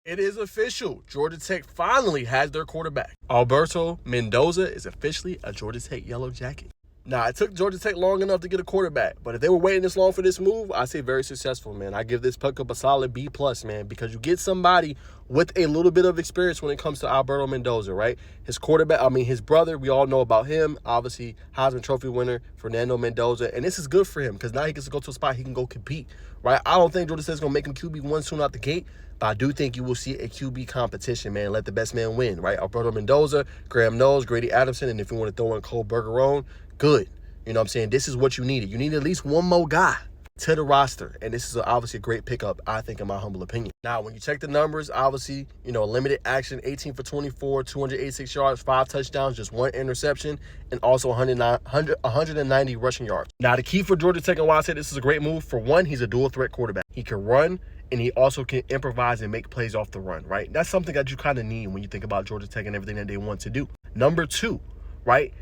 It is official. Georgia Tech finally has their quarterback. Alberto Mendoza is officially a Georgia Tech Yellow Jacket. Now, it took Georgia Tech long enough to get a quarterback, but if they were waiting this long for this move, I say very successful, man. I give this pickup a solid B+, man, because you get somebody with a little bit of experience when it comes to Alberto Mendoza, right? His brother, we all know about him. Obviously, Heisman Trophy winner, Fernando Mendoza, and this is good for him because now he gets to go to a spot he can go compete, right? I don't think Georgia Tech's going to make him QB1 soon out the gate, but I do think you will see a QB competition, man. Let the best man win, right? Alberto Mendoza, Graham Knowles, Grady Adamson, and if you want to throw in Cole Bergeron, good. You know what I'm saying? This is what you needed. You need at least one more guy to the roster, and this is obviously a great pickup, I think, in my humble opinion. Now, when you check the numbers, obviously, limited action, 18 for 24, 286 yards, 5 touchdowns, just 1 interception, and also 190 rushing yards. Now, the key for Georgia Tech and why I say this is a great move, for one, he's a dual-threat quarterback. He can run, and he also can improvise and make plays off the run, right? That's something that you kind of need when you think about Georgia Tech and everything that they want to do. Number 2, right,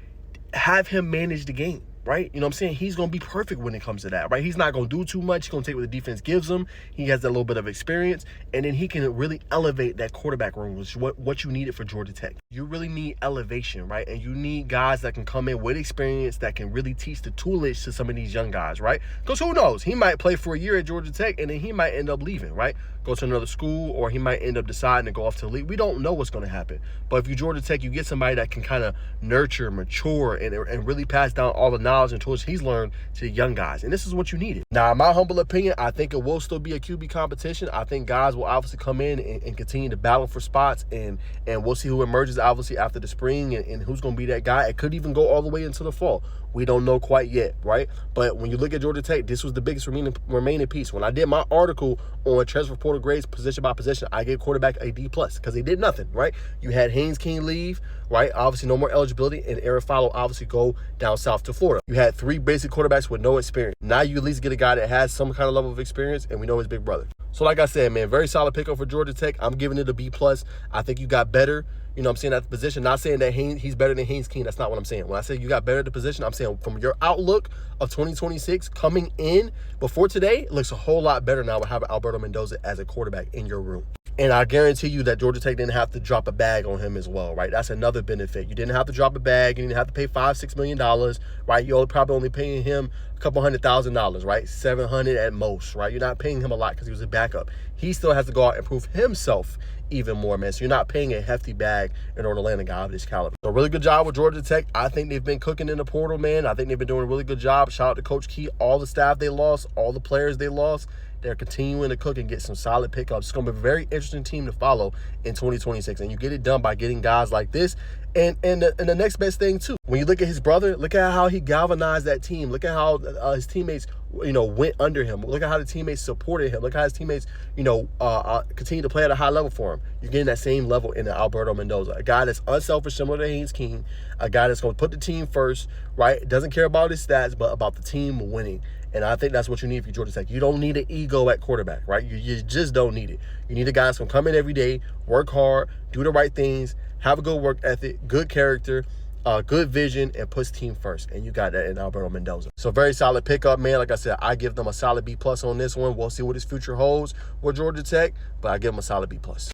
have him manage the game. Right? You know what I'm saying? He's going to be perfect when it comes to that, right? He's not going to do too much. He's going to take what the defense gives him. He has that little bit of experience, and then he can really elevate that quarterback room, which is what you needed for Georgia Tech. You really need elevation, right? And you need guys that can come in with experience that can really teach the toolage to some of these young guys, right? Because who knows? He might play for a year at Georgia Tech, and then he might end up leaving, right? Go to another school, or he might end up deciding to go off to the league. We don't know what's going to happen. But if you Georgia Tech, you get somebody that can kind of nurture, mature, and really pass down all the knowledge and tools he's learned to the young guys. And this is what you needed. Now, in my humble opinion, I think it will still be a QB competition. I think guys will obviously come in and continue to battle for spots, and we'll see who emerges, obviously, after the spring and who's going to be that guy. It could even go all the way into the fall. We don't know quite yet, right? But when you look at Georgia Tech, this was the biggest remaining piece. When I did my article on transfer portal grades position by position, I gave quarterback a D+ because they did nothing, right? You had Haynes King leave, right? Obviously, no more eligibility, and Aaron Follow obviously go down south to Florida. You had 3 basic quarterbacks with no experience. Now you at least get a guy that has some kind of level of experience, and we know his big brother. So like I said, man, very solid pickup for Georgia Tech. I'm giving it a B+. I think you got better. You know what I'm saying, at the position. Not saying that he's better than Haynes King. That's not what I'm saying. When I say you got better at the position, I'm saying from your outlook of 2026 coming in before today, it looks a whole lot better now with having Alberto Mendoza as a quarterback in your room. And I guarantee you that Georgia Tech didn't have to drop a bag on him as well, right? That's another benefit. You didn't have to drop a bag. You didn't have to pay $5-6 million, right? You're probably only paying him a couple $100,000, right? $700 at most, right? You're not paying him a lot because he was a backup. He still has to go out and prove himself even more, man. So you're not paying a hefty bag in order to land a guy of this caliber. So really good job with Georgia Tech. I think they've been cooking in the portal, man. I think they've been doing a really good job. Shout out to Coach Key, all the staff they lost, all the players they lost. They're continuing to cook and get some solid pickups. It's going to be a very interesting team to follow in 2026. And you get it done by getting guys like this. And the next best thing, too, when you look at his brother, look at how he galvanized that team. Look at how his teammates, went under him. Look at how the teammates supported him. Look how his teammates, continue to play at a high level for him. You're getting that same level in Alberto Mendoza, a guy that's unselfish, similar to Haynes King, a guy that's going to put the team first, right? Doesn't care about his stats, but about the team winning. And I think that's what you need for Georgia Tech. You don't need an ego at quarterback, right? You just don't need it. You need a guy that's going to come in every day, work hard, do the right things, have a good work ethic, good character, good vision, and puts team first. And you got that in Alberto Mendoza. So very solid pickup, man. Like I said, I give them a solid B+ on this one. We'll see what his future holds with Georgia Tech, but I give them a solid B+.